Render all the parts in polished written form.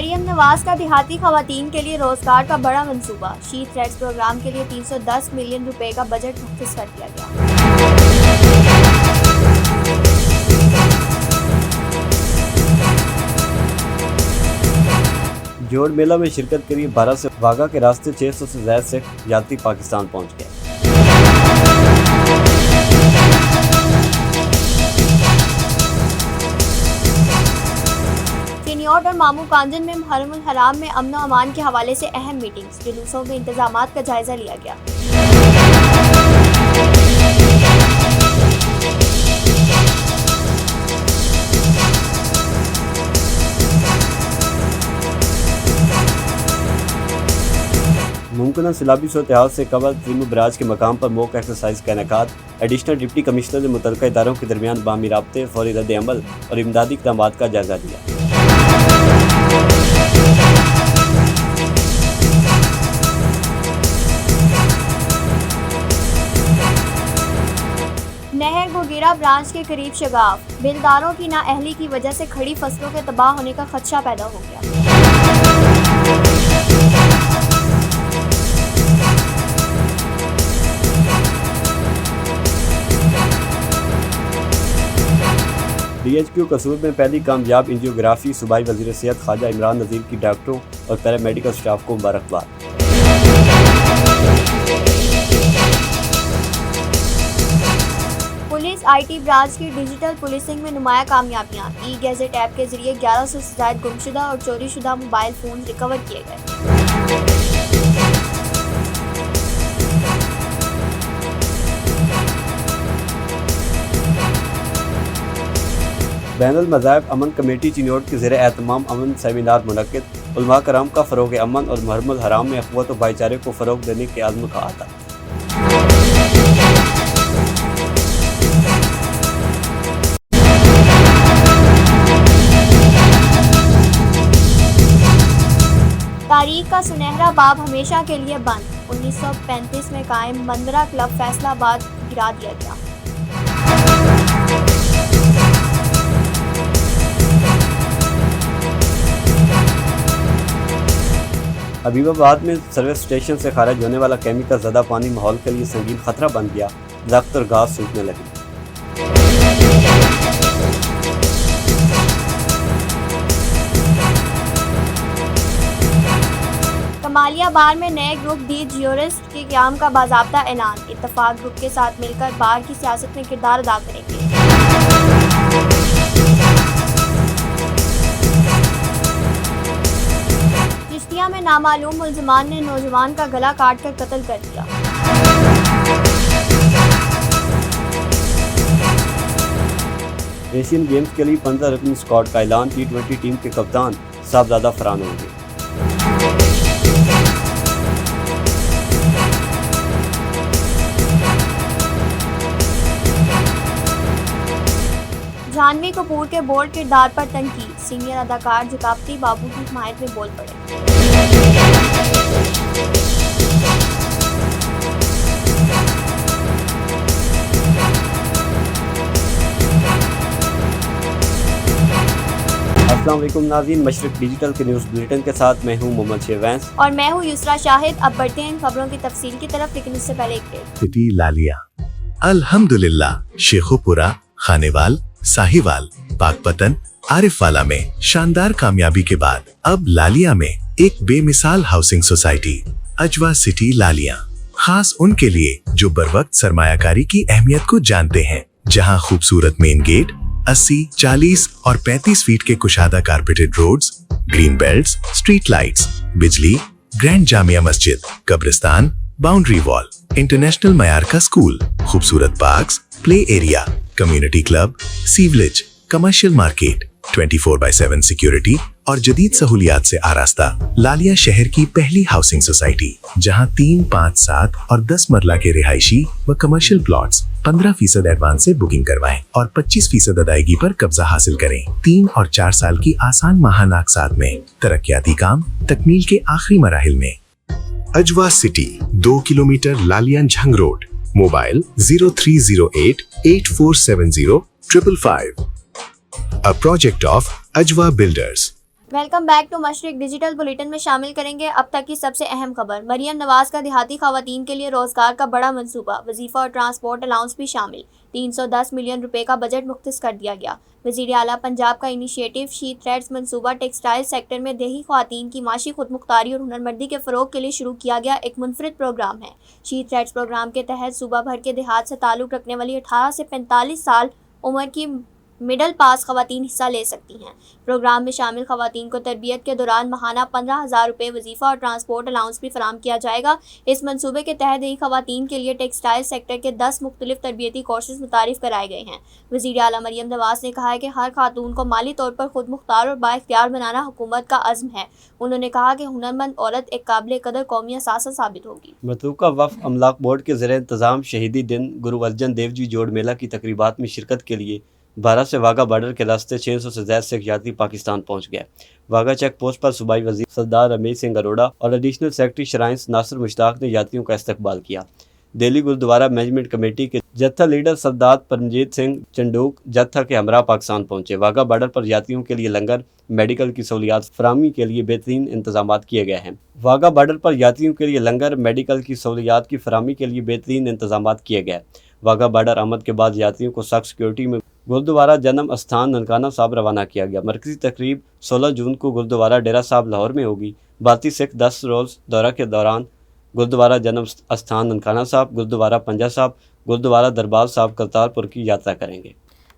مریم نواز کا دیہاتی خواتین کے لیے روزگار کا بڑا منصوبہ، شی تھریڈز پروگرام کے لیے 310 ملین روپے کا بجٹ مختص کر دیا گیا۔ جوڑ میلہ میں شرکت کے لیے 12 سے واگا کے راستے 600 سے زائد سکھ یاتری پاکستان پہنچ گئے۔ چنیوٹ اور مامو کانجن میں محرم الحرام میں امن و امان کے حوالے سے اہم میٹنگز، جلوسوں کے انتظامات کا جائزہ لیا گیا۔ ممکنہ سیلابی صورتحال سے قبل تریم براج کے مقام پر موک ایکسرسائز کا انعقاد، ایڈیشنل ڈپٹی کمشنر نے متعلقہ اداروں کے درمیان باہمی رابطے، فوری رد عمل اور امدادی اقدامات کا جائزہ لیا۔ نہر گوگیرا برانچ کے قریب شگاف، بلداروں کی نااہلی کی وجہ سے کھڑی فصلوں کے تباہ ہونے کا خدشہ پیدا ہو گیا۔ ڈی ایچ کیو قصور میں پہلی کامیاب انجیوگرافی، صوبائی وزیر صحت خواجہ عمران نذیر کی ڈاکٹروں اور پیرامیڈیکل سٹاف کو مبارکباد۔ پولیس آئی ٹی برانچ کی ڈیجیٹل پولیسنگ میں نمایاں کامیابیاں، ای گیزٹ ایپ کے ذریعے 1100 سے زائد گمشدہ اور چوری شدہ موبائل فون ریکور کیے گئے۔ بین المذاہب امن کمیٹی چنیوٹ کے زیر اہتمام امن سیمینار منعقد، علماء کرام کا فروغ امن اور محرم الحرام میں اخوت و بھائی چارے کو فروغ دینے کے عزم کا احاطہ۔ تاریخ کا سنہرا باب ہمیشہ کے لیے بند، 1935 میں قائم مندرہ کلب فیصل آباد گرا دیا گیا۔ حبیب آباد میں سروس اسٹیشن سے خارج ہونے والا کیمیکل زدہ پانی ماحول کے لیے سنگین خطرہ بن گیا، درخت اور گھاس سوکھنے لگی۔ کمالیہ بار میں نئے گروپ دی جیورسٹ کے قیام کا باضابطہ اعلان، اتفاق گروپ کے ساتھ مل کر بار کی سیاست میں کردار ادا کریں گے۔ چشتیہ میں نامعلوم ملزمان نے نوجوان کا گلا کاٹ کر قتل کر دیا۔ ایشین گیمز کے لیے 15 رکنی اسکواڈ کا اعلان، T20 ٹیم کے کپتان صاحبزادہ فرحان ہوں گے۔ جھانوی کپور کے بولڈ کردار پر تنقید، سینئر اداکار جکاپتی بابو کی حمایت میں بول پڑے۔ السلام علیکم ناظرین، مشرق ڈیجیٹل کے نیوز بلیٹن کے ساتھ میں ہوں محمد شیوینس اور میں ہوں یسرا شاہد۔ اب بڑھتے ہیں ان خبروں کی تفصیل کی طرف، لیکن اس سے پہلے ایک بریک۔ سٹی لالیہ الحمدللہ شیخو پورہ، خانیوال، ساہیوال، پاک پتن، عارف والا میں شاندار کامیابی کے بعد اب لالیہ میں ایک بے مثال ہاؤسنگ سوسائٹی اجوا سٹی لالیہ، خاص ان کے لیے جو بروقت سرمایہ کاری کی اہمیت کو جانتے ہیں، جہاں خوبصورت مین گیٹ، 80، 40 اور 35 فیٹ کے کشادہ carpeted roads, green belts, street lights, بجلی، گرینڈ جامعہ مسجد، قبرستان، باؤنڈری وال، انٹرنیشنل معیار کا اسکول، خوبصورت parks, play area, community club, sewerage, commercial market, 24/7 security اور جدید سہولیات سے آراستہ لالیہ شہر کی پہلی ہاؤسنگ سوسائٹی، جہاں 3، 5، 7 اور 10 مرلہ کے رہائشی و کمرشل پلاٹس 15% ایڈوانس سے بکنگ کروائیں اور 25% ادائیگی پر قبضہ حاصل کریں۔ 3 اور 4 سال کی آسان ماہانہ اقساط میں، ترقیاتی کام تکمیل کے آخری مراحل میں۔ Ajwa city, 2 kilometre Lalian Jhang road, mobile 0308 8470 555۔ A project of Ajwa Builders۔ Welcome back to Mashriq digital bulletin में शामिल करेंगे अब तक की सबसे अहम खबर। मरियम नवाज का देहाती खवातीन के लिए रोजगार का बड़ा मंसूबा, वजीफा और ट्रांसपोर्ट अलाउंस भी शामिल। 310 मिलियन रुपए का बजट मुख्तस कर दिया गया। वजीर आला पंजाब का इनिशिएटिव शी थ्रेड्स मंसूबा टेक्सटाइल सेक्टर में देही खवातीन की माशी खुदमुख्तारी और हुनरमंदी के फ़रोग के लिए शुरू किया गया एक मुनफरिद प्रोग्राम है। शी थ्रेड्स प्रोग्राम के तहत सूबा भर के देहात से ताल्लुक़ रखने वाली 18 से 45 साल उम्र की मिडल पास खवातीन हिस्सा ले सकती हैं। प्रोग्राम में शामिल खवातीन को तरबियत के दौरान माहाना 15,000 रुपये वजीफ़ा और ट्रांसपोर्ट अलाउंस भी फराम किया जाएगा। इस मंसूबे के तहत ही खवातीन के लिए टेक्सटाइल सेक्टर के 10 मुख्तलिफ तरबियती कोर्सेज मुतारिफ कराए गए हैं। वज़ीर आला मरियम नवाज ने कहा है कि हर खातून को माली तौर पर खुद मुख्तार और बाइख्तियार बनाना हुकूमत का अज़्म है। उन्होंने कहा कि हुनरमंद औरत एक काबिल कदर कौमी असासा साबित होगी। मतलूका वफ़ अमलाक बोर्ड के ज़ेर इंतज़ाम शहीदी दिन गुरु अर्जन देव जी जोड़ मेला की तकरीबात में शिरकत के लिए भारत से वाघा बॉर्डर के रास्ते 600 से ज़्यादा सिख यात्री पाकिस्तान पहुंच गए। वाघा चेक पोस्ट पर सूबाई वज़ीर सरदार रमेश सिंह अरोड़ा और additional secretary shrines Nasir Mushtaq ने यात्रियों का इस्तकबाल किया। दिल्ली गुरुद्वारा मैनेजमेंट कमेटी के जत्था लीडर सरदार परमजीत सिंह चंडूक जत्था के हमरा पाकिस्तान पहुंचे। वाघा बॉर्डर पर यात्रियों के लिए लंगर, मेडिकल की सहूलियात फराहमी के लिए बेहतरीन इंतजाम किए गए हैं। वाघा बॉर्डर पर यात्रियों के लिए लंगर, मेडिकल की सहूलियात की फराहमी के लिए बेहतरीन इंतजाम किए गए। वाघा बॉर्डर आमद के बाद यात्रियों को सख्त सिक्योरिटी में गुरुद्वारा जन्म स्थान ननकाना साहब रवाना किया गया। मरकजी तकरीब 16 जून को गुरुद्वारा डेरा साहब लाहौर में होगी। भारतीय सिख 10 रोज़ दौरा के दौरान गुरुद्वारा जन्म स्थान ननकाना साहब, गुरुद्वारा पंजा साहब, गुरुद्वारा दरबार साहब करतारपुर की यात्रा करेंगे।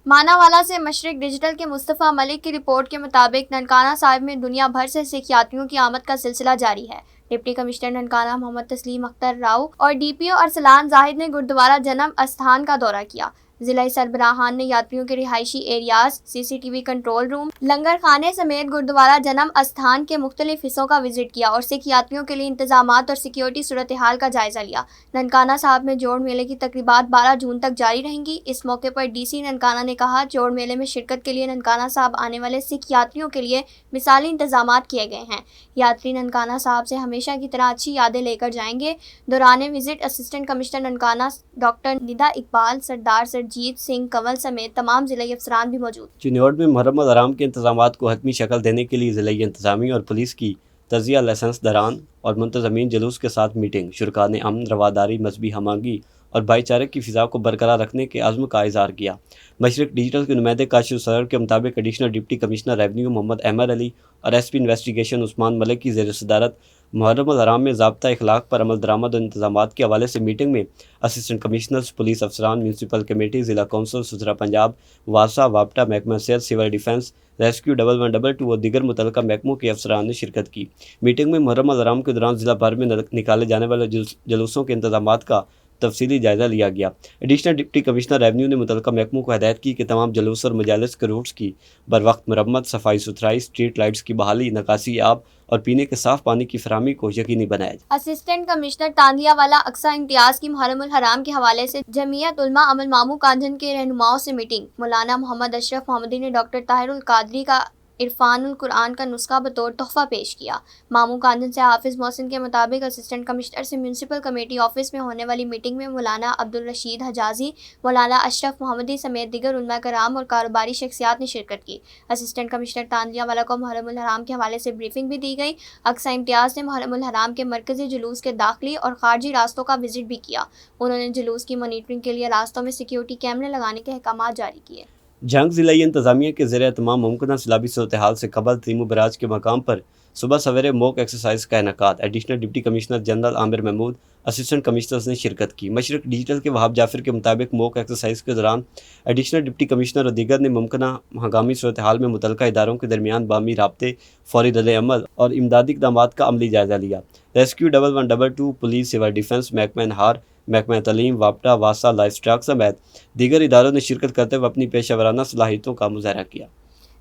मानावाला से मशरिक डिजिटल के मुस्तफ़ा मलिक की रिपोर्ट के मुताबिक ननकाना साहिब में दुनिया भर से सिख यात्रियों की आमद का सिलसिला जारी है। डिप्टी कमिश्नर ननकाना मोहम्मद तस्लीम अख्तर राव और डीपीओ अरसलान जाहिद ने गुरुद्वारा जन्म स्थान का दौरा किया। जिला सरबराहान ने यात्रियों के रिहायशी एरियाज, सीसीटीवी कंट्रोल रूम, लंगर खाने समेत गुरुद्वारा जन्म स्थान के मुख्तलिफ हिस्सों का विजिट किया और सिख यात्रियों के लिए इंतजामात और सिक्योरिटी सूरत हाल का जायजा लिया। ननकाना साहब में जोड़ मेले की तकरीबात 12 जून तक जारी रहेंगी। इस मौके पर डीसी ननकाना ने कहा, जोड़ मेले में शिरकत के लिए ननकाना साहब आने वाले सिख यात्रियों के लिए मिसाली इंतजामात किए गए हैं। यात्री ननकाना साहब से हमेशा की तरह अच्छी यादें लेकर जाएंगे। दौरान visit assistant commissioner Nankana doctor Nida Iqbal, Sardar Sarjeet Singh Kanwal समेत तमाम जिला अफसरान भी मौजूद। चिन्नौर में मुहर्रम हराम के इंतजामात को हतमी शक्ल देने के लिए जिला इंतजामी और पुलिस की तजिया लाइसेंस दरान और मुंतजमीन जुलूस के साथ मीटिंग। शुरका ने अमन, रवादारी, मजहबी हमांगी और भाईचारे की फ़िज़ा को बरकरार रखने के आज़म का इज़हार किया। मशरिक डिजिटल के नुमाइंदे काशिफ सर के मुताबिक additional deputy commissioner revenue Mohammad Ahmed Ali और एसपी इन्वेस्टिगेशन उस्मान मलिक की ज़ेर सदारत मुहर्रम हराम में ज़ाब्ता इखलाक पर अमल दरामद और इंतजामात के हवाले से मीटिंग में असिस्टेंट कमिश्नर्स, पुलिस अफसरान, म्यूनसिपल कमेटी, ज़िला कौंसल, सुथरा पंजाब, वासा, वापटा, महकमा सेहत, सिविल डिफेंस, रेस्क्यू 1112 और दीगर मुतल्लिका महकमों के अफसरान ने शिरकत की। मीटिंग में मुहर्रम हराम के दौरान ज़िला भर में निकाले जाने वाले जुलूसों के इंतजामात का तफसीली जायजा लिया गया। एडिशनल डिप्टी कमिश्नर रेवन्यू ने मुतल्लिका महकमों को हिदायत की कि तमाम जुलूस और मजालिस के रूट्स की बरवक्त मरम्मत, सफाई सुथराई, स्ट्रीट लाइट्स की बहाली, नकासी आब और पीने के साफ पानी की फराहमी को यकीनी बनाया जाए। असिस्टेंट कमिश्नर तांदियावाला अक्सा इम्तियाज की मुहर्रम हराम के हवाले से जमीयत उलमा अमल मामू कांझन के रहनुमाओं से मीटिंग। मौलाना मोहम्मद अशरफ मोहम्मदी ने डॉक्टर ताहिरुल कादरी का इरफानुल कुरान का नुस्खा बतौर तोहफा पेश किया। मामू कांझन से हाफिज मोहसिन के मुताबिक असिस्टेंट कमिश्नर से म्यूनसिपल कमेटी ऑफिस में होने वाली मीटिंग में मौलाना अब्दुल रशीद हजाजी, मौलाना अशरफ मोहम्मदी समेत दीगर उलमा कराम और कारोबारी शख्सियात ने शिरकत की। असिस्टेंट कमिश्नर तांदियावाला को मुहर्रम हराम के हवाले से ब्रीफिंग भी दी गई। अक्सा इम्तियाज ने मुहर्रम हराम के मरकजी जुलूस के दाखिली और खारजी रास्तों का विजिट भी किया। उन्होंने जुलूस की मॉनिटरिंग के लिए रास्तों में सिक्योरिटी कैमरे लगाने के अहकाम जारी किए। जंग ज़िला इंतज़ामिया के ज़ेर तमाम मुमकिन सैलाबी सूरत हाल से कबल त्रिमू बराज के मकाम पर सुबह सवेरे मॉक एक्सरसाइज का इनेकाद। Additional deputy commissioner general Aamir Mahmood, assistant commissioners ने शिरकत की। मशरिक डिजिटल के वहाब जाफिर के मुताबिक मॉक एक्सरसाइज के दौरान एडिशनल डिप्टी कमिश्नर और दीगर ने मुमकिन हंगामी सूरत हाल में मुतल्लिका इदारों के दरमियान बामी राब्ते, फौरी रद्द-ए-अमल और इमदादी इक़दामात का अमली जायजा लिया। रेस्क्यू 1112, पुलिस, सिविल डिफेंस, महकमा नहार, महकमा तालीम, वापटा, वासा, लाइफ स्टॉक समेत दीगर इदारों ने शिरकत करते हुए अपनी पेशेवराना सलाहियतों का मुजाहरा किया।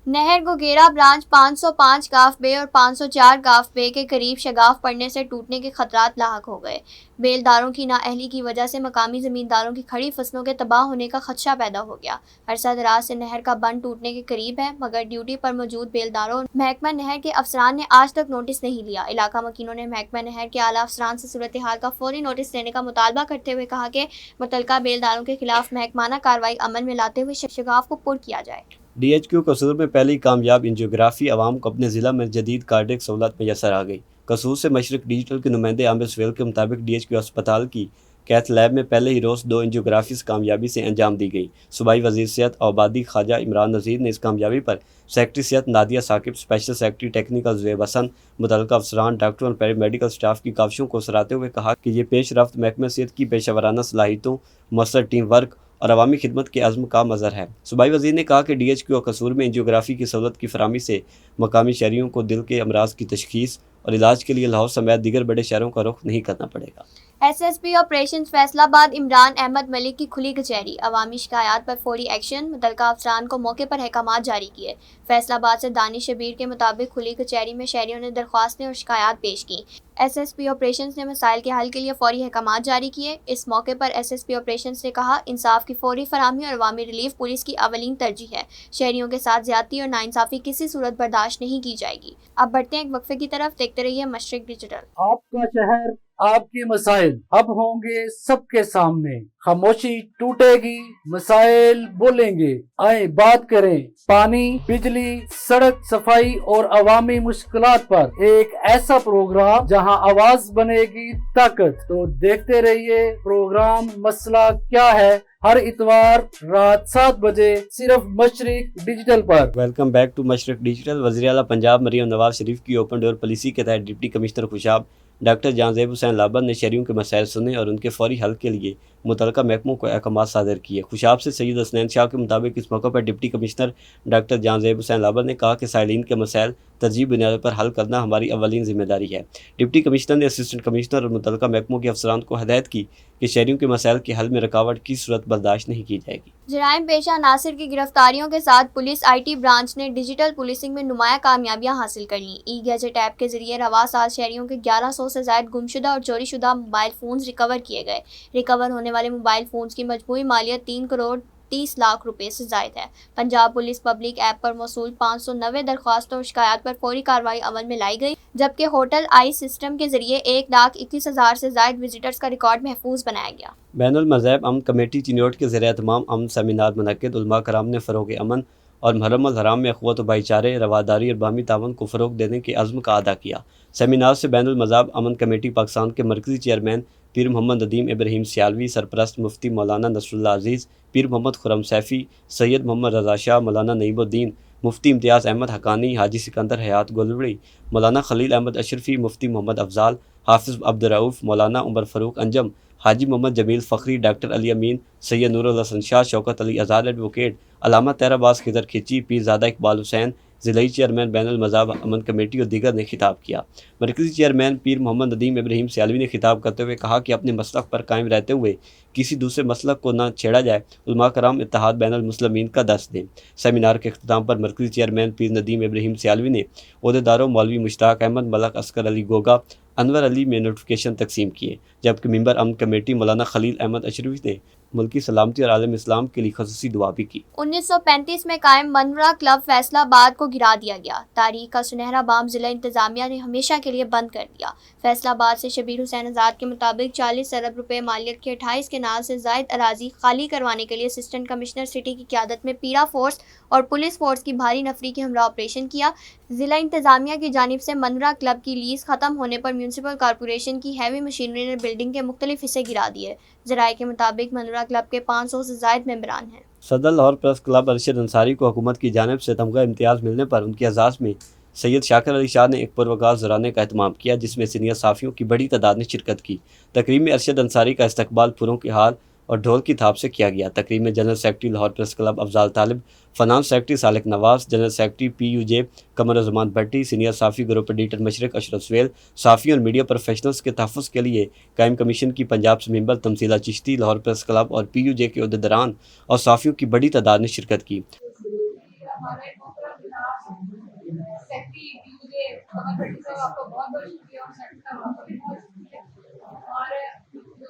नहर गोगेरा ब्रांच 505 गाफ बे और 504 गाफ बे के करीब शगाफ पड़ने से टूटने के खतरात लाहक हो गए। बेलदारों की नाअहली की वजह से मकामी ज़मींदारों की खड़ी फसलों के तबाह होने का खदशा पैदा हो गया। अरसा दराज से नहर का बंद टूटने के करीब है, मगर ड्यूटी पर मौजूद बेलदारों और महकमा नहर के अफसरान ने आज तक नोटिस नहीं लिया। इलाका मकीनों ने महकमा नहर के आला अफसरान से सूरत हाल का फौरी नोटिस लेने का मुतालबा करते हुए कहा कि मुतल्लिका बेलदारों के खिलाफ महकमाना कार्रवाई अमल में लाते हुए शगाफ को पुर किया जाए। DHQ قصور میں پہلی کامیاب انجیوگرافی، عوام کو اپنے ضلع میں جدید کارڈیک سہولت میسر آ گئی۔ قصور سے مشرق ڈیجیٹل کے نمائندے عامر سہیل کے مطابق DHQ اسپتال کی کیتھ لیب میں پہلے ہی روز 2 انجیوگرافیز کامیابی سے انجام دی گئی۔ صوبائی وزیر صحت و آبادی خواجہ عمران نذیر نے اس کامیابی پر سیکرٹری صحت Nadia Saqib, special secretary technical Zoheb Hassan, متعلقہ افسران، ڈاکٹروں اور پیرا میڈیکل اسٹاف کی کاوشوں کو سراہتے ہوئے کہا کہ یہ پیش رفت محکمہ صحت کی پیشہ ورانہ صلاحیتوں، مؤثر ٹیم ورک اور عوامی خدمت کے عزم کا مظہر ہے۔ صوبائی وزیر نے کہا کہ DHQ قصور میں انجیوگرافی کی سہولت کی فراہمی سے مقامی شہریوں کو دل کے امراض کی تشخیص اور علاج کے لیے لاہور سمیت دیگر بڑے شہروں کا رخ نہیں کرنا پڑے گا۔ SSP آپریشنز فیصل آباد عمران احمد ملک کی کھلی کچہری، عوامی شکایات پر فوری ایکشن، متعلقہ افسران کو موقع پر احکامات جاری کیے۔ فیصل آباد سے دانش شبیر کے مطابق کھلی کچہری میں شہریوں نے درخواستیں اور شکایات پیش کیں۔ SSP آپریشنز نے مسائل کے حل کے لیے فوری احکامات جاری کیے۔ اس موقع پر SSP آپریشنز نے کہا، انصاف کی فوری فراہمی اور عوامی ریلیف پولیس کی اولین ترجیح ہے۔ شہریوں کے ساتھ زیادتی اور ناانصافی کسی صورت برداشت نہیں کی جائے گی۔ اب بڑھتے ہیں ایک وقفے کی طرف، دیکھتے رہیے مشرق ڈیجیٹل۔ آپ کا شہر، آپ کے مسائل اب ہوں گے سب کے سامنے، خاموشی ٹوٹے گی، مسائل بولیں گے، آئیں بات کریں۔ پانی، بجلی، سڑک صفائی اور عوامی مشکلات پر ایک ایسا پروگرام جہاں آواز بنے گی طاقت۔ تو دیکھتے رہیے پروگرام مسئلہ کیا ہے، ہر اتوار رات 7 بجے صرف مشرق ڈیجیٹل پر۔ Welcome back to Mashriq digital. وزیر اعلیٰ پنجاب مریم نواز شریف کی اوپن ڈور پالیسی کے تحت ڈپٹی کمشنر خوشاب ڈاکٹر جان زیب حسین لابر نے شہریوں کے مسائل سنے اور ان کے فوری حل کے لیے متعلقہ محکموں کو احکامات صادر کیے۔ خوشاب سے سید حسنین شاہ کے مطابق اس موقع پر ڈپٹی کمشنر ڈاکٹر جان زیب حسین لابر نے کہا کہ سائلین کے مسائل ترجیحی بنیاد پر حل کرنا ہماری اولین ذمہ داری ہے۔ ڈپٹی کمشنر نے اسسٹنٹ کمشنر اور متعلقہ محکموں کے افسران کو ہدایت کی کہ شہریوں کے مسائل کے حل میں رکاوٹ کی صورت برداشت نہیں کی جائے گی۔ جرائم پیشہ عناصر کی گرفتاریوں کے ساتھ پولیس IT برانچ نے ڈیجیٹل پولیسنگ میں نمایاں کامیابیاں حاصل کر لیں۔ ای گیجٹ ایپ کے ذریعے رواں سال شہریوں کے 1100 سے زائد گمشدہ اور چوری شدہ موبائل فونز ریکور کیے گئے۔ ریکور ہونے والے موبائل فونز کی مجموعی مالیت 3 کروڑ 30 لاکھ روپے سے زائد ہے۔ پنجاب پولیس پبلک ایپ پر موصول 590 درخواستوں اور شکایات پر فوری کارروائی عمل میں لائی گئی، جبکہ ہوٹل آئی سسٹم کے ذریعے 1,21,000 سے زائد وزٹرز کا ریکارڈ محفوظ بنایا گیا۔ بین المذاہب امن کمیٹی چنیوٹ کے زیر اہتمام امن سیمینار منعقد۔ علماء کرام نے فروغ امن اور محرم الحرام میں اخوت و بھائی چارے، رواداری اور باہمی تعاون کو فروغ دینے کے عزم کا اعادہ کیا۔ سیمینار سے بین المذاہب امن کمیٹی پاکستان کے مرکزی چیئرمین پیر محمد ندیم ابراہیم سیالوی، سرپرست مفتی مولانا نصر اللہ عزیز، پیر محمد خرم سیفی، سید محمد رضا شاہ، مولانا نعیم الدین، مفتی امتیاز احمد حقانی، حاجی سکندر حیات گولوڑی، مولانا خلیل احمد اشرفی، مفتی محمد افضال، حافظ عبدالرؤوف، مولانا عمر فاروق انجم، حاجی محمد جمیل فخری، ڈاکٹر علی امین، سید نور الحسن شاہ، شوکت علی آزاد ایڈوکیٹ، علامہ طاہر عباس خضر کھچی، پیر زادہ اقبال حسین، ضلعی چیئرمین بین المذاہب امن کمیٹی اور دیگر نے خطاب کیا۔ مرکزی چیئرمین پیر محمد ندیم ابراہیم سیالوی نے خطاب کرتے ہوئے کہا کہ اپنے مسلک پر قائم رہتے ہوئے کسی دوسرے مسلک کو نہ چھیڑا جائے، علماء کرام اتحاد بین المسلمین کا درس دیں۔ سیمینار کے اختتام پر مرکزی چیئرمین پیر ندیم ابراہیم سیالوی نے عہدیداروں مولوی مشتاق احمد، ملک اصغر علی گوگا، انور علی میں نوٹیفکیشن تقسیم کیے، جبکہ ممبر امن کمیٹی مولانا خلیل احمد اشرفی نے ملکی سلامتی اور عالم اسلام کے لیے خصوصی دعا بھی کی۔ 1935 میں قائم منورہ کلب فیصل آباد کو گرا دیا گیا۔ تاریخ کا سنہرا بام ضلع انتظامیہ نے ہمیشہ کے لیے بند کر دیا۔ فیصل آباد سے شبیر حسین آزاد کے مطابق 40 ارب روپے مالیت کے 28 کنال سے زائد اراضی خالی کروانے کے لیے اسسٹنٹ کمشنر سٹی کی قیادت میں پیرا فورس اور پولیس فورس کی بھاری نفری کے ہمراہ آپریشن کیا۔ ضلع انتظامیہ کی جانب سے منورہ کلب کی لیز ختم ہونے پر میونسپل کارپوریشن کی ہیوی مشینری نے بلڈنگ کے مختلف حصے گرا دیے۔ ذرائع کے مطابق منورہ کلب کے 500 سے زائد ممبران ہیں۔ صدر لاہور پریس کلب ارشد انصاری کو حکومت کی جانب سے تمغہ امتیاز ملنے پر ان کے اعزاز میں سید شاکر علی شاہ نے ایک پروکار زرانے کا اہتمام کیا، جس میں سینئر صحافیوں کی بڑی تعداد نے شرکت کی۔ تقریب میں ارشد انصاری کا استقبال پھولوں کی ہار اور ڈھول کی تھاپ سے کیا گیا۔ تقریب میں general secretary Lahore press club Afzal Talib, finance secretary Saleh Nawaz, general secretary PUJ Qamar Uzzaman Bhatti, senior صحافی گروپ ایڈیٹر مشرق اشرف سویل، صحافیوں اور میڈیا پروفیشنلز کے تحفظ کے لیے قائم کمیشن کی پنجاب سے ممبر تمثیلہ چشتی، لاہور پریس کلب اور PUJ کے عہدیداران اور صحافیوں کی بڑی تعداد نے شرکت کی۔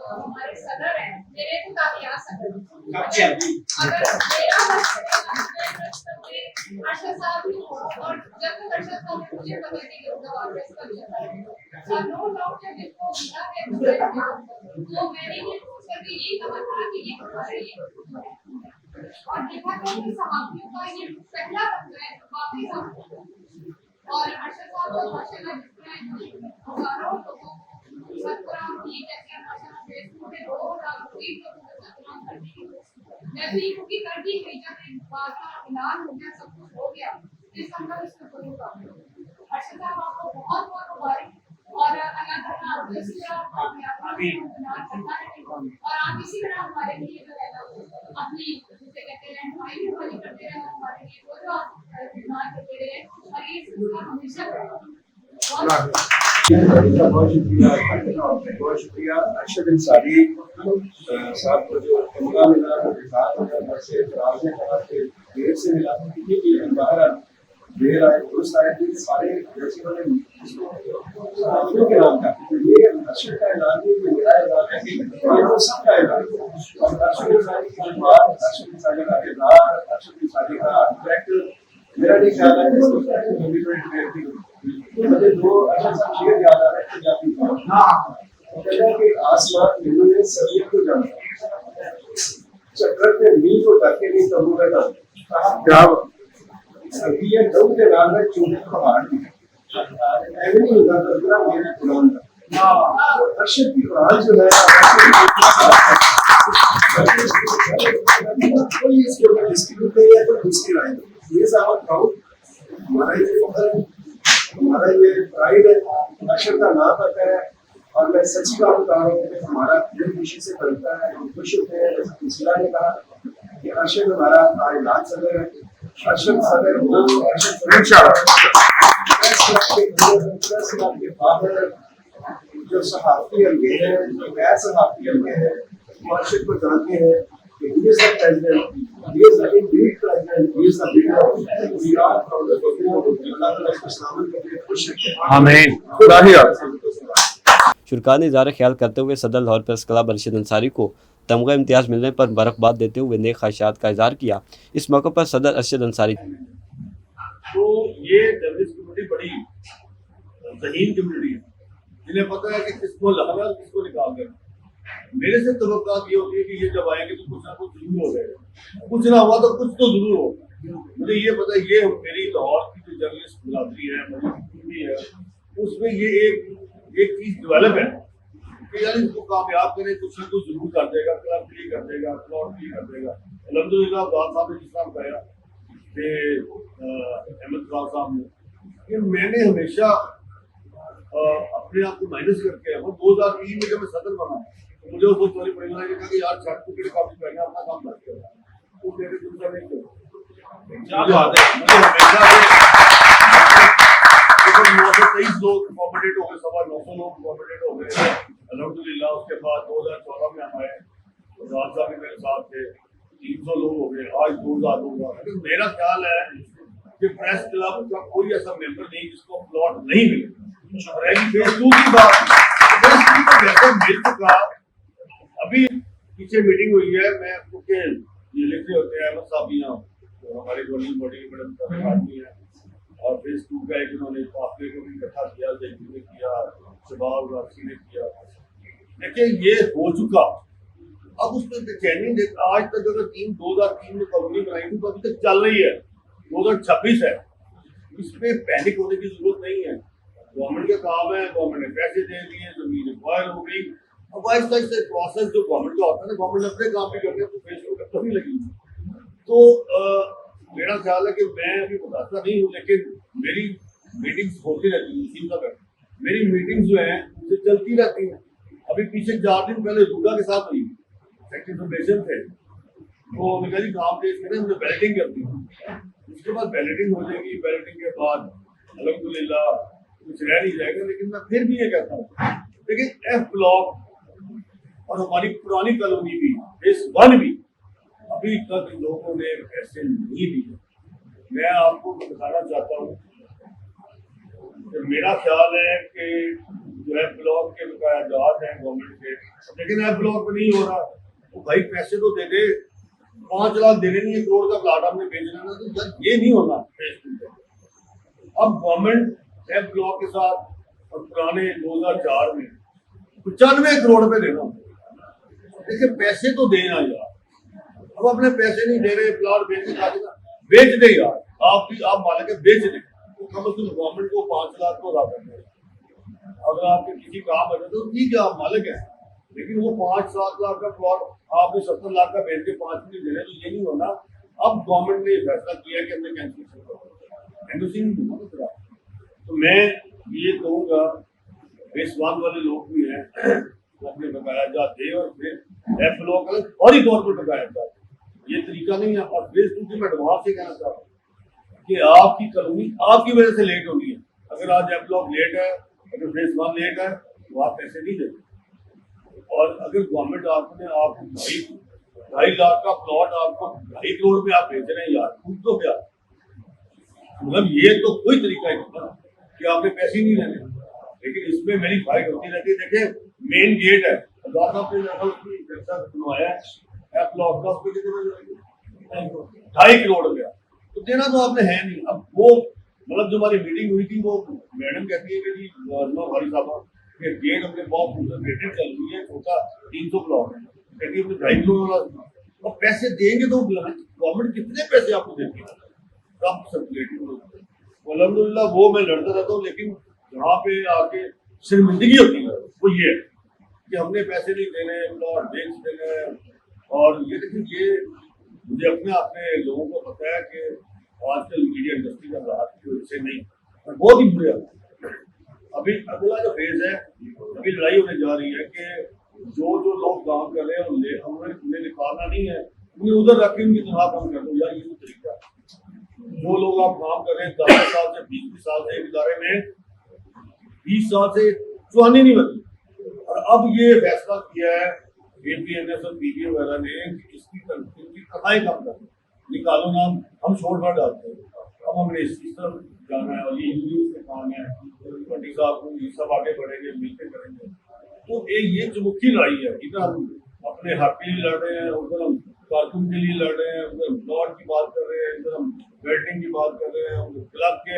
ہمارے صدر ہیں میرے کو کافی آسان ارشد صاحب اور جب تک ارشد صاحب مجھے پتہ نہیں ہوگا واپس کب چلا ہے اور نو ڈاؤٹ جب اس کو ملا ہے تو میں نے یہ پوچھ کر یہی کہا تھا کہ یہ ہمارے और देखा गया कि सहाफियों का ये पहला बंदा है वाकई सहाफी। और अरशद साहब को माशाल्लाह जिस तरह हजारों लोगों सतराम की जैसे माशाल्लाह फेसबुक पे रोज आप एक लोगों को सतराम करने की मैं भी क्योंकि कर दी गई जब एक बात का ऐलान हो गया सब कुछ हो गया इस अंदर इसको जरूर अरशद साहब आपको बहुत बहुत मुबारक और अल्लाह ताला आपको इसी तरह कामयाब करता है और आप इसी तरह हमारे लिए जो है ना अपनी जिसे कहते हैं रहनुमाई भी हमारी करते रहे हमारे लिए वो जो आप निर्माण करते रहे और ये सिलसिला हमेशा बहुत शुक्रिया अरशद अंसारी साहब को जो तमगा मिला से देर से मिला लेकिन बाहर देर आए दुरुस्त आए थे सारे साथियों के नाम का ये अरशद का ऐलान नहीं मेरा ऐलान है ये तो सबका ऐलान और अरशद अंसारी की बात अरशद अंसारी का किरदार अरशद अंसारी का कैरेक्टर मेरा नहीं ख्याल है मुझे दो अच्छा सा शेर याद आ रहा है पंजाबी का कहते हैं कि आसमान बिल्लू ने सरियत को जाना चक्कर पे नील को ढके नहीं तबू में था क्या अभी ये दम के नाम में चूने पहाड़ भी ऐसे नहीं होता तबला मेरे कुरान का अरशद की कुरान जो है कोई इसके ऊपर डिस्प्यूट नहीं है तो दूसरी राय ये साहब कहूँ हमारा ये फखर है हमारा ये प्राइड है अरशद का नाम आता है और मैं सच्ची बात बता रहा हूँ कि हमारा दिल खुशी से बनता है हम खुश होते हैं जैसे दूसरा ने कहा कि अरशद हमारा कायनात सदर है अरशद सदर वो अरशद के फादर जो सहाफी हल्के हैं जो गैर सहाफी हल्के हैं वो अरशद को जानते हैं कि he is the president, he is the indeed president, he is the leader, we are proud of him. अल्लाह ताला इसको सलामत करके खुश रखे। आमीन। खुदा ही शुरका ने इज़हार ख्याल करते हुए सदर लाहौर प्रेस क्लब अरशद अंसारी को तमगा इम्तियाज़ मिलने पर मुबारकबाद देते हुए नेक ख्वाहिशात का इज़हार किया। इस मौके पर सदर अरशद अंसारी तो ये जर्नलिस्ट कम्युनिटी बड़ी ज़हीन कम्युनिटी है जिन्हें पता है कि किसको लगाना और किसको निकाल देना। मेरे से तवक्कुआत ये होती है कि ये जब आएंगे तो कुछ ना कुछ जरूर हो जाएगा, कुछ ना हुआ तो कुछ तो जरूर होगा। मुझे ये पता है ये मेरी लाहौर की जो जर्नलिस्ट बिरादरी है मेरी है उसमें ये एक चीज़ डेवलप है कि यार इसको कामयाब करें कुछ ना कुछ जरूर कर देगा, क्लब क्लिक कर देगा, प्लॉट क्लिक कर देगा। अल्हम्दुलिल्लाह अब्बास साहब ने जिस तरह बताया कि अहमद खान साहब ने कि मैंने हमेशा अपने आप को माइनस करके 2003 में जब मैं सदर बना तो मुझे उस वक्त वाली परिवार ने कहा कि यार सर्टिफिकेट काफी पहले अपना काम कर दिया तो मेरे दूसरा नहीं करो मुझे हमेशा 923 लोग कॉम्पिटेट हो गए, 950 लोग कॉम्पिटेट हो गए अल्हम्दुलिल्लाह। उसके बाद 2014 में हम आए तो राज साहब भी मेरे साथ थे, 300 लोग हो गए, आज 2000 लोग। लेकिन मेरा ख्याल है कि प्रेस क्लब का कोई ऐसा मेंबर नहीं जिसको प्लॉट नहीं मिले। फेज 2 की बात मिल चुका, अभी पीछे मीटिंग हुई है, मैं क्योंकि ये लिखे होते हैं अहमद साहब यहाँ तो हमारी गवर्निंग बॉडी के बड़े मुताबिक आदमी है और फेज 2 का एक उन्होंने काफले को भी इकट्ठा किया, जयपुर ने किया, शबाब राशि ने किया। देखिए ये हो चुका, अब उसमें बेचैनी आज तक अगर 2003 में कॉलोनी बनाई थी तो अभी तक चल रही है, 2026 है, इसमें पैनिक होने की जरूरत नहीं है। गवर्नमेंट का काम है, गवर्नमेंट ने पैसे दे दिए, जमीन एक्वायर हो गई, अब आहिस्ता आहिस्ता प्रोसेस जो गवर्नमेंट का होता है ना, गवर्नमेंट अपने काम भी करते हैं तो फेस को कभी लगी। तो मेरा ख्याल है कि मैं अभी बताता नहीं हूँ लेकिन मेरी मीटिंग्स होती रहती हैं, उसी तक मेरी मीटिंग्स जो हैं मुझे चलती रहती हैं। अभी पीछे 4 दिन पहले रूडा के साथ हुई, सेक्रेटरी थे तो उन्होंने कहा जी काम तेज करें, मुझे बैलेटिंग करती है, उसके बाद बैलेटिंग हो जाएगी, बैलेटिंग के बाद अल्हम्दुलिल्लाह कुछ रह नहीं जाएगा। लेकिन मैं फिर भी ये कहता हूँ लेकिन एफ ब्लॉक और हमारी पुरानी कॉलोनी भी फेज 1 भी अभी तक लोगों ने पैसे नहीं दिए। मैं आपको बताना चाहता हूँ कि मेरा ख्याल है कि जो एफ ब्लॉक के बकायाजात हैं गवर्नमेंट के, लेकिन एफ ब्लॉक में नहीं हो रहा तो भाई पैसे तो दे दे, 5 लाख देने नहीं, 1 करोड़ का प्लाट आपने बेचना ना, तो ये नहीं होना। अब गवर्नमेंट एफ ब्लॉक के साथ और पुराने 2004 में 95 करोड़ रुपए देना, देखिए पैसे तो देना यार, अब अपने पैसे नहीं दे रहे, प्लॉट बेचने का बेच दे यार, आप मालिक है, बेच दे, तो कम से कम गवर्नमेंट को 5 लाख को अदा करना है। अगर आपके किसी काम आ जाए तो ठीक है, आप मालिक हैं, लेकिन वो 5-7 लाख का प्लॉट आपने 70 लाख का बेच के 5 नहीं दे रहे, तो ये नहीं होना। अब गवर्नमेंट ने फैसला किया है कि हमने कैंसिल कर, तो मैं ये कहूँगा फेस 1 वाले लोग भी हैं वो अपने बकाया जाते हैं और फिर एफ ब्लॉक फौरी तौर पर बकाया जाते, ये तरीका नहीं है। और फेस 2 की मैं एडवांस से कहना चाहता हूँ कि आपकी कॉलोनी आपकी वजह से लेट होनी है। अगर आज एफ ब्लॉक लेट है, अगर फेस 1 लेट है, तो आप पैसे नहीं देते। और अगर गवर्नमेंट आपको 2.5 लाख का प्लॉट आपको 2.5 करोड़ में आप बेच रहे हैं यार, खुद तो क्या मतलब, ये तो कोई तरीका ही नहीं कि आपने पैसे ही नहीं लेने। लेकिन इसमें मेरी फाइट होती रहती है। देखिए मेन गेट है, बनवाया है प्लॉट का, उसको कितने 2.5 करोड़ रुपया, तो देना तो आपने है नहीं। अब वो मतलब जो हमारी मीटिंग हुई थी, वो मैडम कहती है कि जी हमारी साहब कि गेट हमने बहुत रेटेड चल रही है, छोटा 300 प्लॉट है, कहती है 2.5 करोड़ वाला, और पैसे देंगे तो गवर्नमेंट कितने पैसे आपको देती है, कम सर्कुलेटिंग। अलहमदुलिल्लाह वो मैं लड़ता रहता हूँ, लेकिन जहाँ पे आके शर्मिंदगी होती है वो ये है कि हमने पैसे नहीं देने, प्लॉट बेच देने। और ये देखिए, ये मुझे अपने लोगों को पता है कि आजकल मीडिया इंडस्ट्री का हालात की वजह से नहीं, और बहुत ही बुरे हालात। अभी अगला जो फेज है, अभी लड़ाई होने जा रही है कि जो लोग काम कर रहे हैं उन्हें निकालना नहीं है, उन्हें उधर रख के उनकी तनख्वाह कम कर दो। यार ये तो तरीका है। जो लोग आप काम कर रहे हैं 10 साल से 20 साल से इदारे में, 20 साल से चुहानी नहीं बदली, और अब ये फैसला किया है APNS और PPA वगैरह ने कि इसकी तनख्वाहें कम कर निकालो नाम, हम छोड़ कर डालते हैं। अब हमने इस तरफ जाना है, और ये यूनियन के काम है, 20 साल को ये सब आगे बढ़ेंगे, मिलकर करेंगे। तो ये चुमुखी लड़ाई है, इधर हम अपने हक के लिए लड़ रहे हैं, उधर हम कारकुन के लिए लड़ रहे हैं, उधर प्लॉट की बात कर रहे हैं, इधर हम वेल्डिंग की बात कर रहे हैं, क्लब के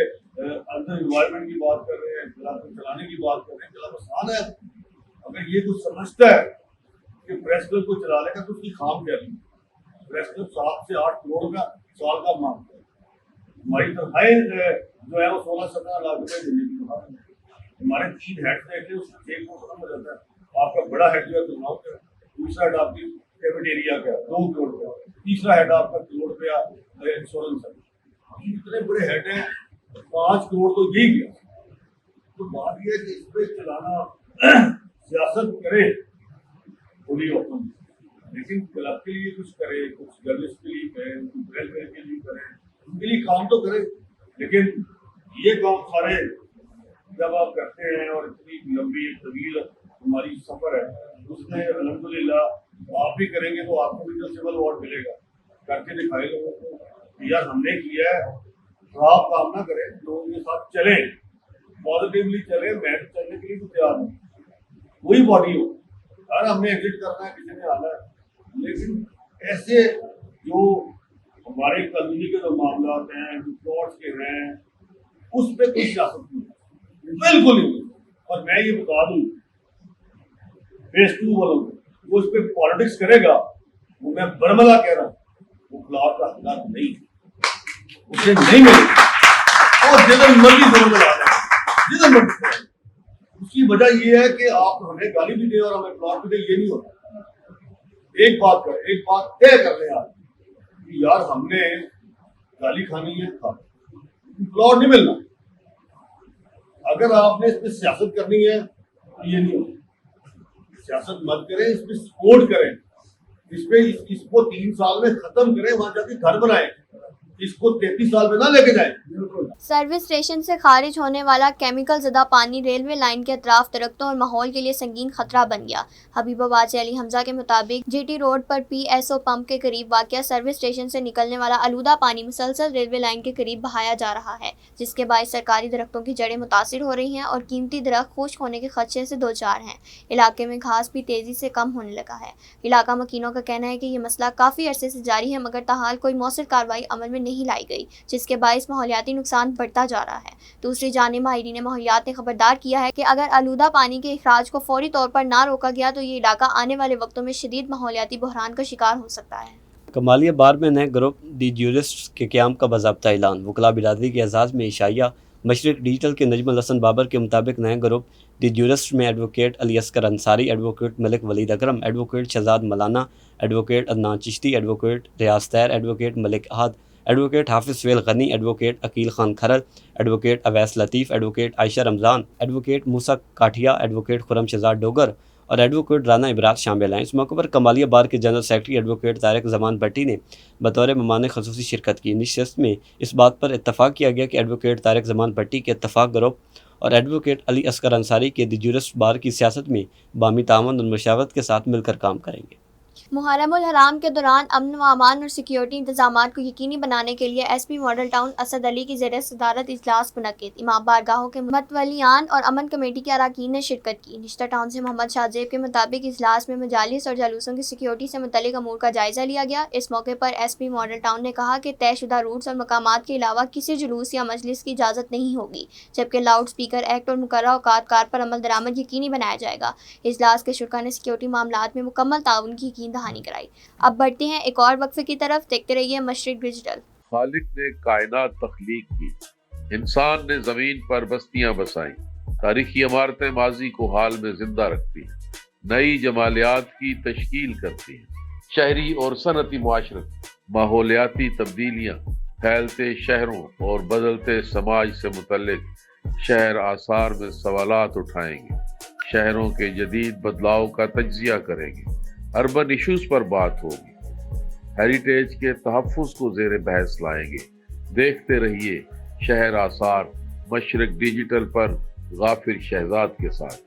अंदर इन्वायरमेंट की बात कर रहे हैं, क्लब को चलाने की बात कर रहे हैं। क्लब आसान है, अगर ये कुछ समझता है कि प्रेस क्लब को चला लेगा तो उसकी खाम क्या नहीं। प्रेस क्लब 7 से 8 करोड़ का साल का मांगता है, हमारी तनख्वाहें जो है वो 16-17 लाख रुपए देने की बात है। हमारे 3 हेड देखे, उसमें 1 करोड़ खत्म हो जाता है। आपका बड़ा हेड जो है चुनाव का, दूसरा हेड आपकी कैफेटेरिया का 2 करोड़ रुपया, तीसरा हेड आपका करोड़ रुपया इंश्योरेंस है। इतने बड़े हेड हैं, 5 करोड़ तो यही गया। तो बात यह है कि इस पे चलाना सियासत करे पूरी ओपन, लेकिन क्लब के लिए कुछ करे, कुछ जर्नलिस्ट के लिए करे, वेलफेयर के लिए करे, उनके लिए काम तो करे। लेकिन ये काम सारे जब आप करते हैं और इतनी लंबी तवील हमारी सफर है, उसमें अल्हम्दुलिल्लाह आप भी करेंगे तो आपको भी तो सिविल अवार्ड मिलेगा। करके दिखाए लोगों को यार हमने किया है, खराब काम ना करें, लोगों के साथ चलें, पॉजिटिवली चलें। मैं तो चलने के लिए तो तैयार हूँ, वही बॉडी हो। यार हमने एग्जिट करना है, किसी ने आना है, लेकिन ऐसे जो हमारे कॉलोनी के जो मामला हैं, जो प्लॉट्स के हैं, उस पर कोई सियासत नहीं, बिल्कुल नहीं। और मैं ये बता दूं फेस 2 वालों को, वो इस पर पॉलिटिक्स करेगा, वो मैं बरमला कह रहा हूँ, वो प्लॉट का हकदार नहीं, उसे नहीं मिलेगा। और जिधर मर्जी बरमला जिधर मर्जी, उसकी वजह ये है कि आप हमें गाली भी दे और हमें प्लॉट भी दे, ये नहीं होता। एक बात तय कर ले आप कि यार हमने गाली खानी है, प्लॉट नहीं मिलना। अगर आपने इस पर सियासत करनी है तो ये नहीं होता। सियासत मत करें, इस पर सपोर्ट करें, इसको 3 साल में खत्म करें, वहां जाके घर बनाएं, इसको 33 साल में ना लेके जाएं। सर्विस स्टेशन से खारिज होने वाला केमिकल ज़दा पानी रेलवे लाइन के अतराफ दरख्तों और माहौल के लिए संगीन खतरा बन गया। हबीबाबाद से अली हमजा के मुताबिक GT रोड पर PSO पंप के करीब वाक़या सर्विस स्टेशन से निकलने वाला आलूदा पानी मुसलसल रेलवे लाइन के करीब बहाया जा रहा है, जिसके बायस सरकारी दरख्तों की जड़ें मुतासिर हो रही हैं और कीमती दरख्त खुश्क होने के खदशे से 2-4 हैं। इलाके में घास भी तेज़ी से कम होने लगा है। इलाका मकीनों का कहना है कि ये मसला काफ़ी अरसे से जारी है, मगर ताहाल कोई मौसर कार्रवाई अमल में नहीं लाई गई, जिसके बायस माहौलियाती नुकसान बढ़ता जा रहा है। दूसरी जानिब माहिरीन माहौलियात ने खबरदार किया है कि अगर आलूदा पानी के इखराज को फौरी तौर पर ना रोका गया तो ये इलाका आने वाले वक्तों में शदीद माहौलियाती बहरान का शिकार हो सकता है। کمالیہ بار میں نئے گروپ دی جیورسٹس کے قیام کا باضابطہ اعلان، وکلاء برادری کے اعزاز میں عشائیہ۔ مشرق ڈیجیٹل کے نجم الحسن بابر کے مطابق نئے گروپ دی جیورسٹس میں ایڈوکیٹ علی اصغر انصاری، ایڈوکیٹ ملک ولید اکرم، ایڈوکیٹ شہزاد مولانا، ایڈوکیٹ عدنان چشتی، ایڈوکیٹ ریاض طاہر، ایڈوکیٹ ملک احد، ایڈوکیٹ حافظ سہیل غنی، ایڈوکیٹ عقیل خان کھرر، ایڈوکیٹ اویس لطیف، ایڈوکیٹ عائشہ رمضان، ایڈوکیٹ موسیٰ کاٹھیا، ایڈوکیٹ خرم شہزاد ڈوگر اور ایڈوکیٹ رانا ابراز شامل ہیں۔ اس موقع پر کمالیہ بار کے جنرل سیکرٹری ایڈوکیٹ طارق زمان بھٹی نے بطور مہمان خصوصی شرکت کی۔ نشست میں اس بات پر اتفاق کیا گیا کہ ایڈوکیٹ طارق زمان بھٹی کے اتفاق گروپ اور ایڈوکیٹ علی اصغر انصاری کے دی جیورسٹس بار کی سیاست میں باہمی تعاون اور مشاورت کے ساتھ مل کر کام کریں گے۔ محرم الحرام کے دوران امن و امان اور سیکیورٹی انتظامات کو یقینی بنانے کے لیے S P Model Town Asad Ali کی زیر صدارت اجلاس منعقد۔ امام بارگاہوں کے متولیان اور امن کمیٹی کے اراکین نے شرکت کی۔ نشتہ ٹاؤن سے محمد شاہ زیب کے مطابق اجلاس میں مجالس اور جلوسوں کی سیکیورٹی سے متعلق امور کا جائزہ لیا گیا۔ اس موقع پر ایس پی ماڈل ٹاؤن نے کہا کہ طے شدہ روٹس اور مقامات کے علاوہ کسی جلوس یا مجلس کی اجازت نہیں ہوگی، جبکہ لاؤڈ اسپیکر ایکٹ اور مقررہ اوقات کار پر عمل درآمد یقینی بنایا جائے گا۔ اجلاس کے شرکاء نے سیکیورٹی معاملات میں مکمل تعاون کی یقین دہانی کرائی۔ اب بڑھتے ہیں ایک اور وقفے کی طرف، دیکھتے رہیے مشرق ڈیجیٹل۔ خالق نے کائنات تخلیق کی، انسان نے زمین پر بستیاں بسائیں، تاریخی عمارتیں ماضی کو حال میں زندہ رکھتی ہیں، نئی جمالیات کی تشکیل کرتی ہیں۔ شہری اور صنعتی معاشرت، ماحولیاتی تبدیلیاں، پھیلتے شہروں اور بدلتے سماج سے متعلق شہر آثار میں سوالات اٹھائیں گے، شہروں کے جدید بدلاؤ کا تجزیہ کریں گے، اربن ایشوز پر بات ہوگی، ہیریٹیج کے تحفظ کو زیر بحث لائیں گے۔ دیکھتے رہیے شہر آثار مشرق ڈیجیٹل پر غافر شہزاد کے ساتھ۔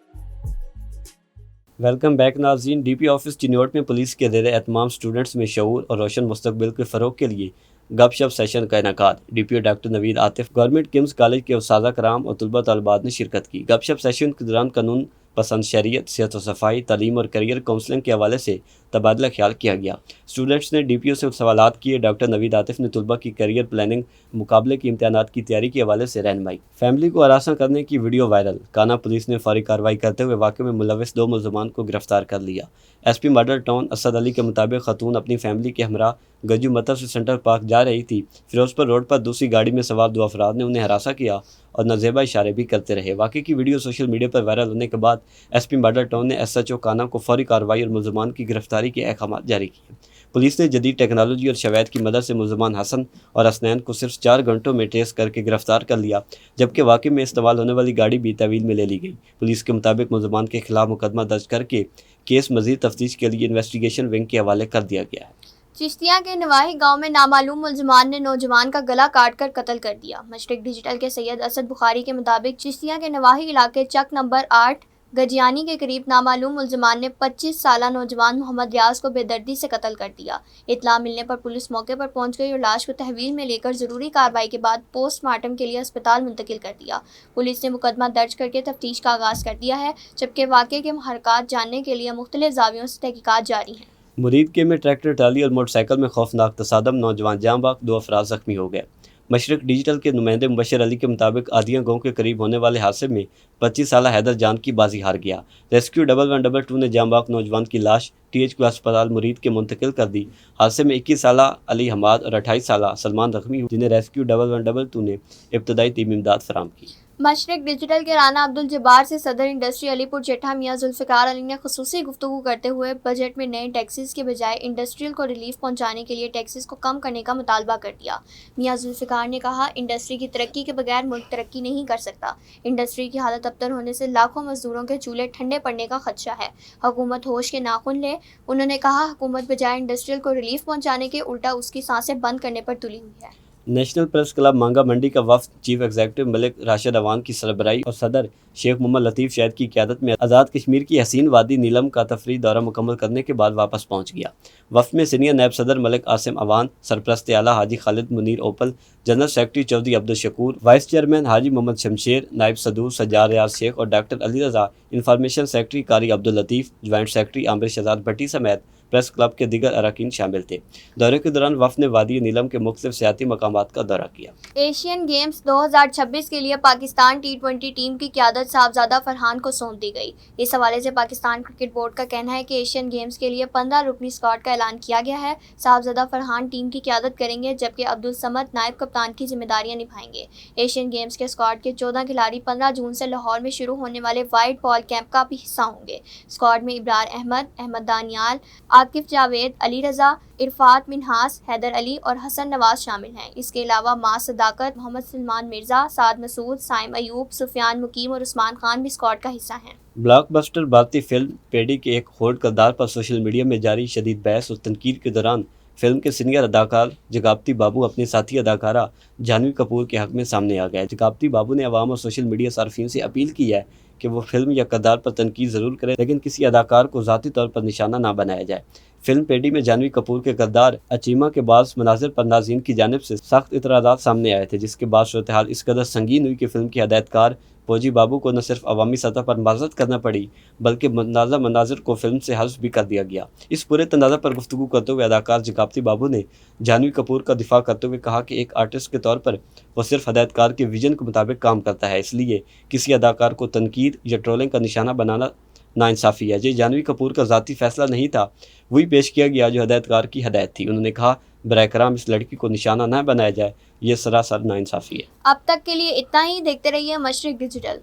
ویلکم بیک ناظرین۔ ڈی پی آفس چنیوٹ میں پولیس کے زیر اہتمام اسٹوڈنٹس میں شعور اور روشن مستقبل کے فروغ کے لیے گپ شپ سیشن کا انعقاد۔ ڈی پی او ڈاکٹر نوید عاطف، گورنمنٹ کنگز کالج کے اساتذہ کرام اور طلباء طالبات نے شرکت کی۔ گپ شپ سیشن کے دوران قانون پسند شہریت، صحت و صفائی، تعلیم اور کیریئر کونسلنگ کے حوالے سے تبادلہ خیال کیا گیا۔ اسٹوڈنٹس نے ڈی پی او سے سوالات کیے۔ ڈاکٹر نوید عاطف نے طلباء کی کیریئر پلاننگ، مقابلے کی امتحانات کی تیاری کے حوالے سے رہنمائی۔ فیملی کو ہراساں کرنے کی ویڈیو وائرل، کانا پولیس نے فوری کارروائی کرتے ہوئے واقعے میں ملوث 2 ملزمان کو گرفتار کر لیا۔ S P Model Town Asad Ali کے مطابق خاتون اپنی فیملی کے ہمراہ گجو مطب سے سینٹرل پارک جا رہی تھی۔ فیروزپور روڈ پر دوسری گاڑی میں سوار 2 افراد نے انہیں ہراساں کیا اور نازیبا اشارے بھی کرتے رہے۔ واقعے کی ویڈیو سوشل میڈیا پر وائرل ہونے کے بعد ایس پی ماڈل ٹاؤن نے ایس ایچ او کانا کو فوری کارروائی اور ملزمان کی گرفتاری کے احکامات جاری کیے۔ پولیس نے جدید ٹیکنالوجی اور شواہد کی مدد سے ملزمان حسن اور حسنین کو صرف 4 گھنٹوں میں ٹریس کر کے گرفتار کر لیا، جبکہ واقعے میں استعمال ہونے والی گاڑی بھی تحویل میں لے لی گئی۔ پولیس کے مطابق ملزمان کے خلاف مقدمہ درج کر کے کیس مزید تفتیش کے لیے انویسٹیگیشن ونگ کے حوالے کر دیا گیا ہے۔ چشتیاں کے نواحی گاؤں میں نامعلوم ملزمان نے نوجوان کا گلا کاٹ کر قتل کر دیا۔ مشرق ڈیجیٹل کے سید اسد بخاری کے مطابق چشتیاں کے نواحی علاقے چک نمبر 8 گجیانی کے قریب نامعلوم ملزمان نے 25 سالہ نوجوان محمد ریاض کو بے دردی سے قتل کر دیا۔ اطلاع ملنے پر پولیس موقع پر پہنچ گئی اور لاش کو تحویل میں لے کر ضروری کارروائی کے بعد پوسٹ مارٹم کے لیے اسپتال منتقل کر دیا۔ پولیس نے مقدمہ درج کر کے تفتیش کا آغاز کر دیا ہے، جبکہ واقعے کے محرکات جاننے کے لیے مختلف زاویوں سے تحقیقات جاری ہیں۔ مرید کے میں ٹریکٹر ٹرالی اور موٹر سائیکل میں خوفناک تصادم، نوجوان جاں بحق، 2 افراد زخمی ہو گئے۔ مشرق ڈیجیٹل کے نمائندے مبشر علی کے مطابق آدیاں گاؤں کے قریب ہونے والے حادثے میں 25 سالہ حیدر جان کی بازی ہار گیا۔ ریسکیو 1122 نے جاں بحق نوجوان کی لاش TH کو اسپتال مرید کے منتقل کر دی۔ حادثے میں 21 سالہ علی حماد اور 28 سالہ سلمان زخمی ہوئے، جنہیں ریسکیو 1122 نے ابتدائی طبی امداد فراہم کی۔ مشرق ڈیجیٹل کے رانا عبدالجبار سے صدر انڈسٹری علی پور جٹھا میاں ذوالفقار علی نے خصوصی گفتگو کرتے ہوئے بجٹ میں نئے ٹیکسز کے بجائے انڈسٹریل کو ریلیف پہنچانے کے لیے ٹیکسز کو کم کرنے کا مطالبہ کر دیا۔ میاں ذوالفقار نے کہا، انڈسٹری کی ترقی کے بغیر ملک ترقی نہیں کر سکتا۔ انڈسٹری کی حالت ابتر ہونے سے لاکھوں مزدوروں کے چولہے ٹھنڈے پڑنے کا خدشہ ہے۔ حکومت ہوش کے ناخن لے۔ انہوں نے کہا، حکومت بجائے انڈسٹریل کو ریلیف پہنچانے کے الٹا اس کی سانسیں بند کرنے پر تلی ہوئی ہے۔ نیشنل پریس کلب مانگا منڈی کا وفد چیف ایگزیکٹو ملک راشد عوان کی سربراہی اور صدر شیخ محمد لطیف شہید کی قیادت میں آزاد کشمیر کی حسین وادی نیلم کا تفریحی دورہ مکمل کرنے کے بعد واپس پہنچ گیا۔ وفد میں سینئر نائب صدر ملک عاصم عوان، سرپرست اعلیٰ Haji Khalid Munir Opal, general secretary Chaudhry Abdulshakoor, vice chairman Haji Muhammad Shamsher, نائب صدور سجاد ریاض شیخ اور doctor Ali Raza, information secretary Qari Abdullatif, joint secretary Amir Shahzad Bhatti سمیت प्रेस क्लब के दिगर अरकान शामिल थे। दौरे के दौरान वफ़द ने वादी नीलम के मुख्तलिफ सियाती मकामात का दौरा किया। एशियन गेम्स 2026 के लिए पाकिस्तान T20 टीम की क़यादत साहबजादा फरहान को सौंप दी गई। इस हवाले से पाकिस्तान क्रिकेट बोर्ड का कहना है कि एशियन गेम्स के लिए 15 रुकनी स्क्वाड का ऐलान किया गया है। साहबजादा फरहान टीम की क़यादत करेंगे, जबकि अब्दुल समद नायब कप्तान की जिम्मेदारियां निभाएंगे। एशियन गेम्स के स्क्वाड के 14 खिलाड़ी 15 जून से लाहौर में शुरू होने वाले वाइट बॉल कैंप का भी हिस्सा होंगे। स्क्वाड में इब्रार अहमद, अहमद दानियाल, आकिफ जावेद, अली रजा, इरफात मिनहास, हैदर अली और हसन नवाज शामिल हैं। इसके अलावा माँ सदाकत, मोहम्मद सलमान मिर्जा, साद मसूद, साइम अयूब, सुफियान मुकीम और उस्मान खान भी स्क्वाड का हिस्सा हैं। ब्लॉकबस्टर भारतीय फिल्म पेडी के एक होड़ किरदार पर सोशल मीडिया में जारी शदीद बहस और तनकीद के दौरान फिल्म के सीनियर अदाकार जगापती बाबू अपनी साथी अदाकारा जानवी कपूर के हक में सामने आ गए। जगापती बाबू ने अवाम और सोशल मीडिया सार्फिन से अपील की है कि वो फिल्म या किरदार पर तनकीद ज़रूर करें, लेकिन किसी अदाकार को ज़ाती तौर पर निशाना ना बनाया जाए। फिल्म पेडी में जानवी कपूर के किरदार अचीमा के बाद मनाजिर पर नाज़रीन की जानिब से सख्त इतराज़ात सामने आए थे, जिसके बाद सूरत हाल इस कदर संगीन हुई कि फिल्म के हदायतकार फौजी बाबू को न सिर्फ अवामी सतह पर माजरत करना पड़ी, बल्कि मुंदाज़ा मनाजिर को फिल्म से हज़्फ भी कर दिया गया। इस पूरे तनाज़ा पर गुफ्तगू करते हुए अदाकार जगापती बाबू ने जानवी कपूर का दिफा करते हुए कहा कि एक आर्टिस्ट के तौर पर वो सिर्फ हदायतकार के विजन के मुताबिक काम करता है, इसलिए किसी अदाकार को तनकीद या ट्रोलिंग का निशाना बनाना नाइंसाफ़ी है। ये जानवी कपूर का ज़ाती फैसला नहीं था, वही पेश किया गया जो हदायतकार की हदायत थी। उन्होंने कहा, बराए-कराम इस लड़की को निशाना न बनाया जाए, ये सरासर नाइंसाफ़ी है। अब तक के लिए इतना ही। देखते रहिए मशरिक डिजिटल।